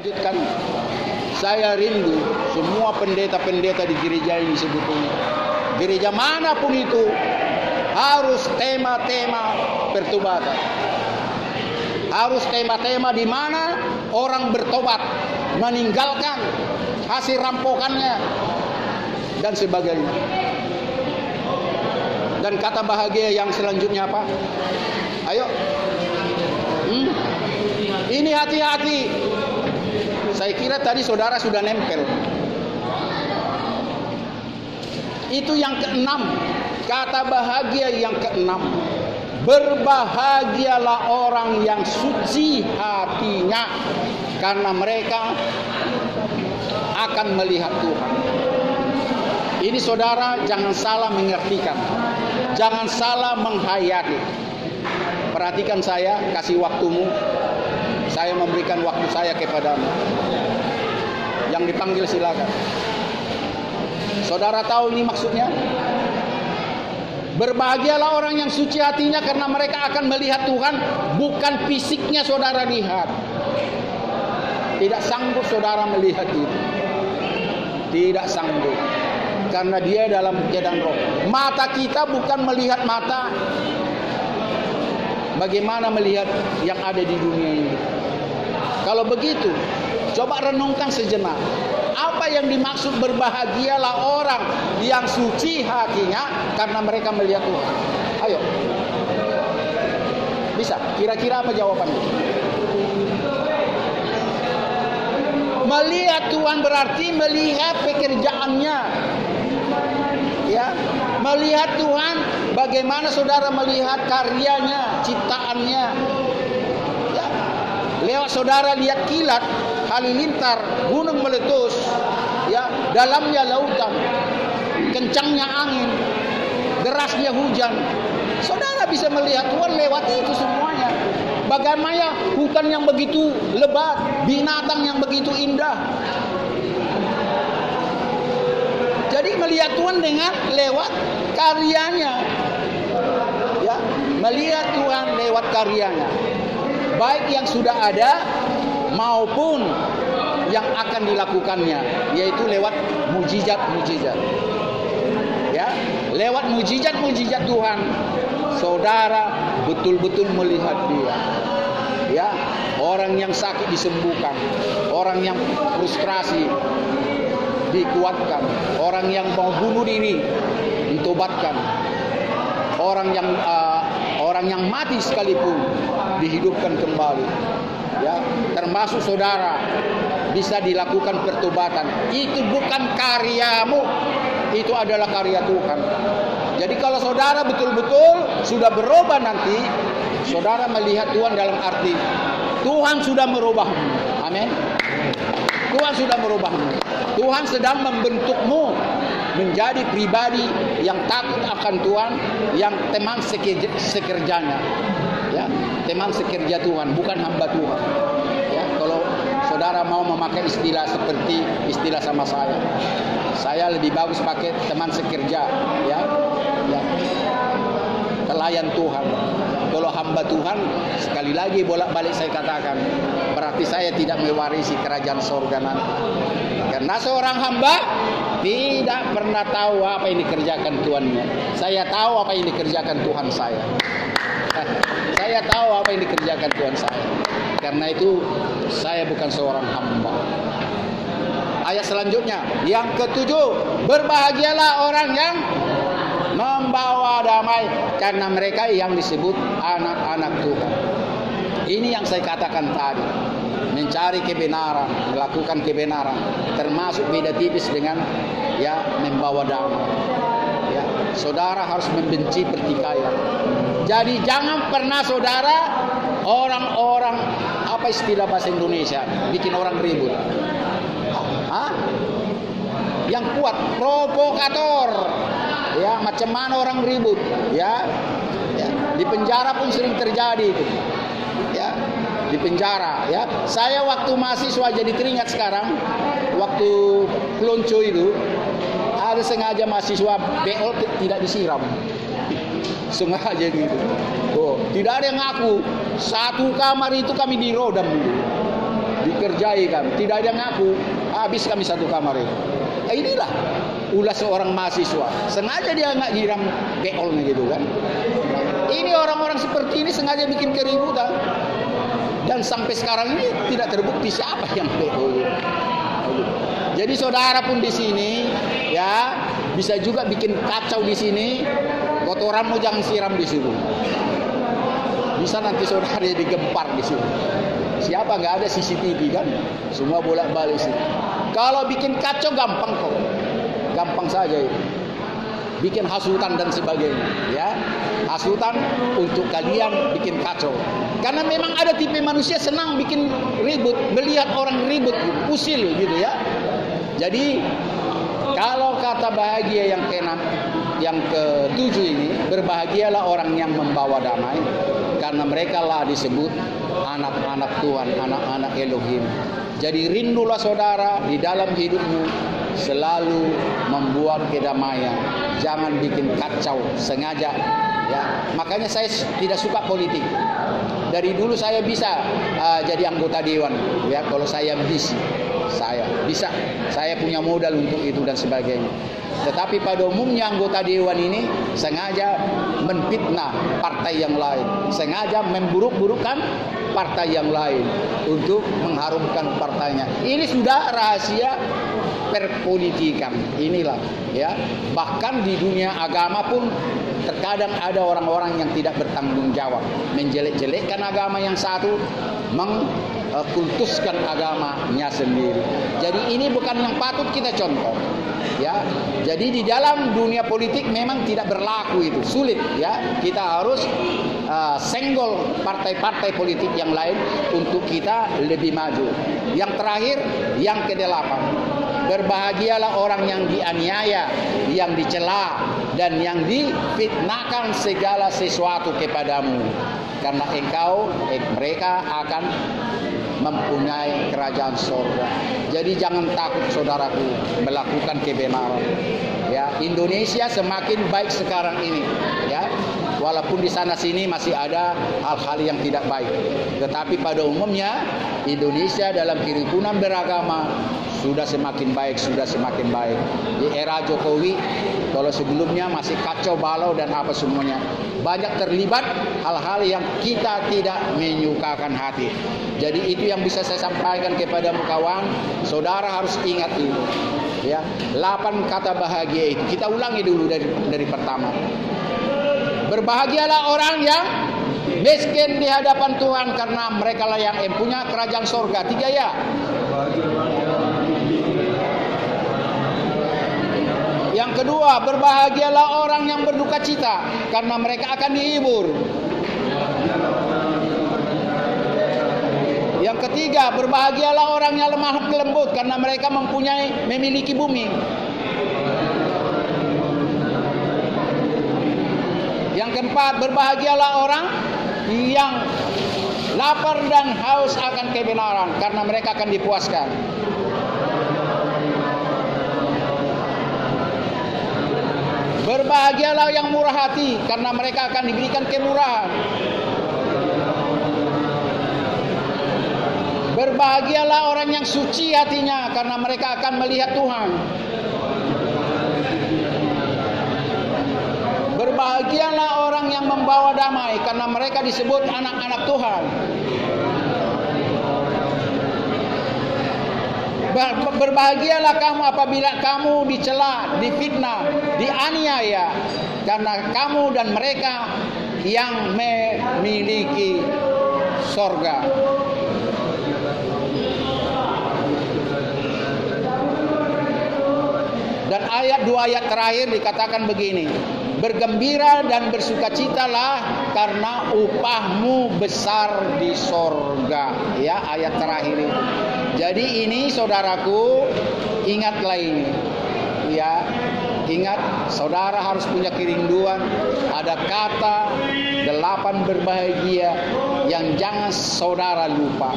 Lanjutkan, saya rindu semua pendeta-pendeta di gereja ini sebetulnya. Gereja manapun itu harus tema-tema pertobatan. Harus tema-tema di mana orang bertobat, meninggalkan hasil rampokannya dan sebagainya. Dan kata bahagia yang selanjutnya apa? Ayo. Ini hati-hati. Saya kira tadi saudara sudah nempel. Itu yang keenam. Kata bahagia yang keenam. Berbahagialah orang yang suci hatinya, karena mereka akan melihat Tuhan. Ini saudara jangan salah mengertikan. Jangan salah menghayati. Perhatikan saya, kasih waktumu. Saya memberikan waktu saya kepadamu. Yang dipanggil silakan. Saudara tahu ini maksudnya? Berbahagialah orang yang suci hatinya, karena mereka akan melihat Tuhan. Bukan fisiknya saudara lihat. Tidak sanggup saudara melihat itu. Tidak sanggup. Karena dia dalam keadaan roh. Mata kita bukan melihat mata. Bagaimana melihat yang ada di dunia ini? Kalau begitu, coba renungkan sejenak. Apa yang dimaksud berbahagialah orang yang suci hatinya, karena mereka melihat Tuhan? Ayo. Bisa? Kira-kira apa jawabannya? Melihat Tuhan berarti melihat pekerjaannya. Ya, melihat Tuhan, bagaimana saudara melihat karyanya, ciptaannya. Ya, lewat saudara lihat kilat, halilintar, gunung meletus, ya, dalamnya lautan, kencangnya angin, derasnya hujan. Saudara bisa melihat Tuhan lewat itu semuanya. Bagaimana hutan yang begitu lebat, binatang yang begitu indah. Jadi melihat Tuhan dengan lewat karyanya. Ya, melihat Tuhan lewat karyanya. Baik yang sudah ada maupun yang akan dilakukannya, yaitu lewat mujizat-mujizat. Ya, lewat mujizat-mujizat Tuhan, saudara betul-betul melihat Dia. Ya, orang yang sakit disembuhkan, orang yang frustrasi dikuatkan, orang yang mau bunuh diri ditobatkan, orang yang mati sekalipun dihidupkan kembali. Ya, termasuk saudara bisa dilakukan pertobatan. Itu bukan karyamu, itu adalah karya Tuhan. Jadi kalau saudara betul-betul sudah berubah nanti, saudara melihat Tuhan dalam arti Tuhan sudah merubahmu. Amin. Tuhan sudah merubahmu. Tuhan sedang membentukmu menjadi pribadi yang takut akan Tuhan, yang teman sekerjanya. Ya, teman sekerja Tuhan, bukan hamba Tuhan. Ya, kalau saudara mau memakai istilah seperti istilah sama saya lebih bagus pakai teman sekerja, ya. Ya. Pelayan Tuhan. Kalau hamba Tuhan, sekali lagi bolak-balik saya katakan, berarti saya tidak mewarisi kerajaan surga nanti. Karena seorang hamba tidak pernah tahu apa yang dikerjakan Tuhannya. Saya tahu apa yang dikerjakan Tuhan saya. Saya tahu apa yang dikerjakan Tuhan saya. Karena itu saya bukan seorang hamba. Ayat selanjutnya, yang ketujuh, berbahagialah orang yang membawa damai, karena mereka yang disebut anak-anak Tuhan. Ini yang saya katakan tadi, mencari kebenaran, melakukan kebenaran, termasuk beda tipis dengan ya membawa damai. Ya, saudara harus membenci pertikaian. Jadi jangan pernah saudara orang-orang, apa istilah bahasa Indonesia, bikin orang ribut. Yang kuat, provokator. Ya, macam mana orang ribut, ya. Ya, di penjara pun sering terjadi itu. Ya, di penjara, ya. Saya waktu mahasiswa jadi teringat sekarang, waktu pelonco itu ada sengaja mahasiswa BO tidak disiram. Sengaja gitu. Oh, tidak ada yang ngaku. Satu kamar itu kami dirodam dulu. dikerjai kami, tidak ada ngaku, habis kami satu kamar itu. Inilah ulah seorang mahasiswa, sengaja dia nggak nyiram beolnya gitu kan. Ini orang-orang seperti ini sengaja bikin keributan, dan sampai sekarang ini tidak terbukti siapa yang beol. Jadi saudara pun di sini ya bisa juga bikin kacau di sini, kotoranmu jangan siram di situ. Bisa nanti saudara digempar di situ. Siapa, nggak ada CCTV kan? Semua bolak-balik sih. Kalau bikin kacau gampang kok, gampang saja itu. Bikin hasutan dan sebagainya, ya. Hasutan untuk kalian bikin kacau. Karena memang ada tipe manusia senang bikin ribut, melihat orang ribut, usil gitu ya. Jadi kalau kata bahagia yang keenam, yang ketujuh ini, berbahagialah orang yang membawa damai, karena mereka lah disebut anak-anak Tuhan, anak-anak Elohim. Jadi rindulah saudara di dalam hidupmu selalu membuat kedamaian, jangan bikin kacau sengaja. Ya, makanya saya tidak suka politik. Dari dulu saya bisa jadi anggota dewan. Ya, kalau saya bisa, saya punya modal untuk itu dan sebagainya. Tetapi pada umumnya anggota dewan ini sengaja menfitnah partai yang lain, sengaja memburuk-burukkan partai yang lain untuk mengharumkan partainya. Ini sudah rahasia perpolitikan. Inilah ya. Bahkan di dunia agama pun terkadang ada orang-orang yang tidak bertanggung jawab, menjelek-jelekkan agama yang satu, mengkultuskan agamanya sendiri. Jadi ini bukan yang patut kita contoh. Ya, jadi di dalam dunia politik memang tidak berlaku itu, sulit ya. Kita harus senggol partai-partai politik yang lain untuk kita lebih maju. Yang terakhir, yang ke-8, berbahagialah orang yang dianiaya, yang dicela, dan yang difitnahkan segala sesuatu kepadamu, karena mereka akan mempunyai kerajaan surga. Jadi jangan takut saudaraku melakukan kebenaran. Ya, Indonesia semakin baik sekarang ini. Ya, walaupun di sana sini masih ada hal-hal yang tidak baik, tetapi pada umumnya Indonesia dalam kerukunan beragama sudah semakin baik. Di era Jokowi, kalau sebelumnya masih kacau balau dan apa semuanya, banyak terlibat hal-hal yang kita tidak menyukakan hati. Jadi itu yang bisa saya sampaikan kepada kawan, saudara harus ingat itu. Ya, 8 kata bahagia itu. Kita ulangi dulu dari pertama. Berbahagialah orang yang miskin di hadapan Tuhan, karena mereka lah yang punya kerajaan surga. 3 ya. Yang kedua, berbahagialah orang yang berduka cita, karena mereka akan dihibur. Yang ketiga, berbahagialah orang yang lemah lembut, karena mereka memiliki bumi. Yang keempat, berbahagialah orang yang lapar dan haus akan kebenaran, karena mereka akan dipuaskan. Berbahagialah yang murah hati, karena mereka akan diberikan kemurahan. Berbahagialah orang yang suci hatinya, karena mereka akan melihat Tuhan. Berbahagialah orang yang membawa damai, karena mereka disebut anak-anak Tuhan. Berbahagialah kamu apabila kamu dicela, difitnah, dianiaya, karena kamu dan mereka yang memiliki sorga. Dan dua ayat terakhir dikatakan begini: bergembira dan bersukacitalah, karena upahmu besar di sorga. Ya, ayat terakhir itu. Jadi ini saudaraku, ingatlah ini. Ya, ingat, saudara harus punya kerinduan. Ada kata 8 berbahagia yang jangan saudara lupa.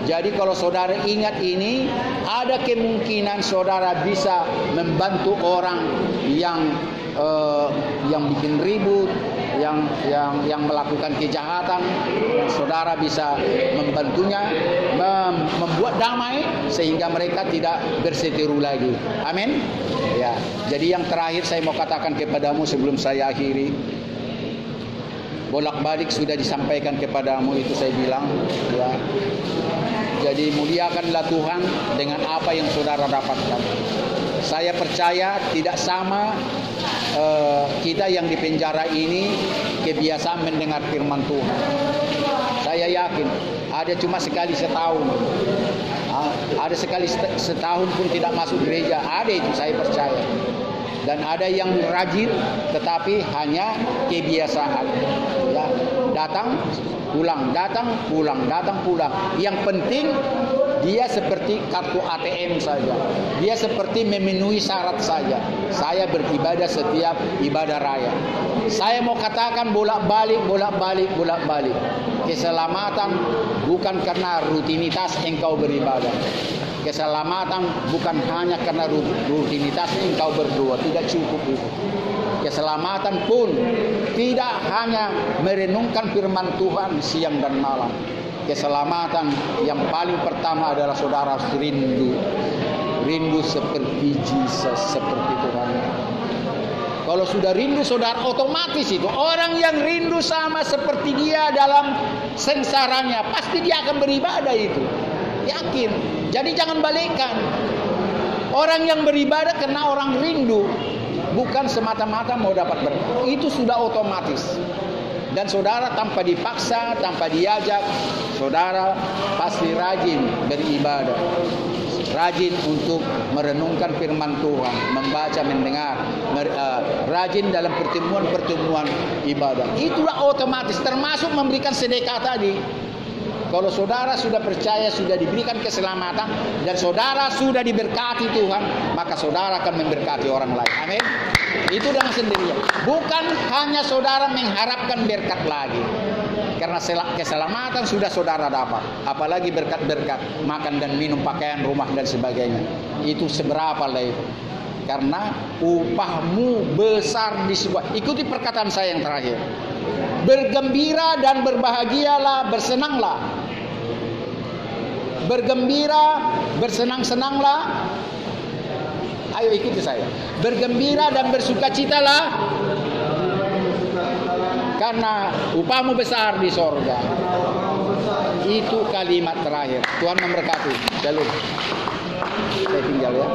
Jadi kalau saudara ingat ini, ada kemungkinan saudara bisa membantu orang yang bikin ribut, yang melakukan kejahatan, saudara bisa membantunya membuat damai sehingga mereka tidak berseteru lagi. Amin. Ya, jadi yang terakhir saya mau katakan kepadamu sebelum saya akhiri. Bolak-balik sudah disampaikan kepadamu itu saya bilang, ya. Jadi muliakanlah Tuhan dengan apa yang saudara dapatkan. Saya percaya tidak sama kita yang di penjara ini kebiasaan mendengar firman Tuhan. Saya yakin ada cuma sekali setahun. Ada sekali setahun pun tidak masuk gereja. Ada itu, saya percaya. Dan ada yang rajin tetapi hanya kebiasaan. Ya, datang pulang, datang pulang, datang pulang. Yang penting dia seperti kartu ATM saja. Dia seperti memenuhi syarat saja. Saya beribadah setiap ibadah raya. Saya mau katakan bolak-balik, bolak-balik, bolak-balik. Keselamatan bukan karena rutinitas engkau beribadah. Keselamatan bukan hanya karena rutinitas engkau berdoa. Tidak cukup itu. Keselamatan pun tidak hanya merenungkan firman Tuhan siang dan malam. Keselamatan yang paling pertama adalah saudara rindu. Rindu seperti Yesus, seperti Tuhan. Kalau sudah rindu saudara, otomatis itu orang yang rindu sama seperti dia dalam sengsaranya, pasti dia akan beribadah itu. Yakin. Jadi jangan balikkan. Orang yang beribadah karena orang rindu, bukan semata-mata mau dapat berkat. Itu sudah otomatis. Dan saudara tanpa dipaksa, tanpa diajak, saudara pasti rajin beribadah. Rajin untuk merenungkan firman Tuhan, membaca, mendengar, rajin dalam pertemuan-pertemuan ibadah. Itulah otomatis, termasuk memberikan sedekah tadi. Kalau saudara sudah percaya, sudah diberikan keselamatan, dan saudara sudah diberkati Tuhan, maka saudara akan memberkati orang lain. Amin. Itu dengan sendirinya. Bukan hanya saudara mengharapkan berkat lagi. Karena keselamatan sudah saudara dapat. Apalagi berkat-berkat, makan dan minum, pakaian, rumah dan sebagainya. Itu seberapa lah itu. Karena upahmu besar di sebuah. Ikuti perkataan saya yang terakhir. Bergembira dan berbahagialah, bersenanglah. Bergembira, bersenang-senanglah. Ayo ikuti saya. Bergembira dan bersukacitalah, karena upahmu besar di sorga. Itu kalimat terakhir. Tuhan memberkati. Shalom. Saya tinggal ya.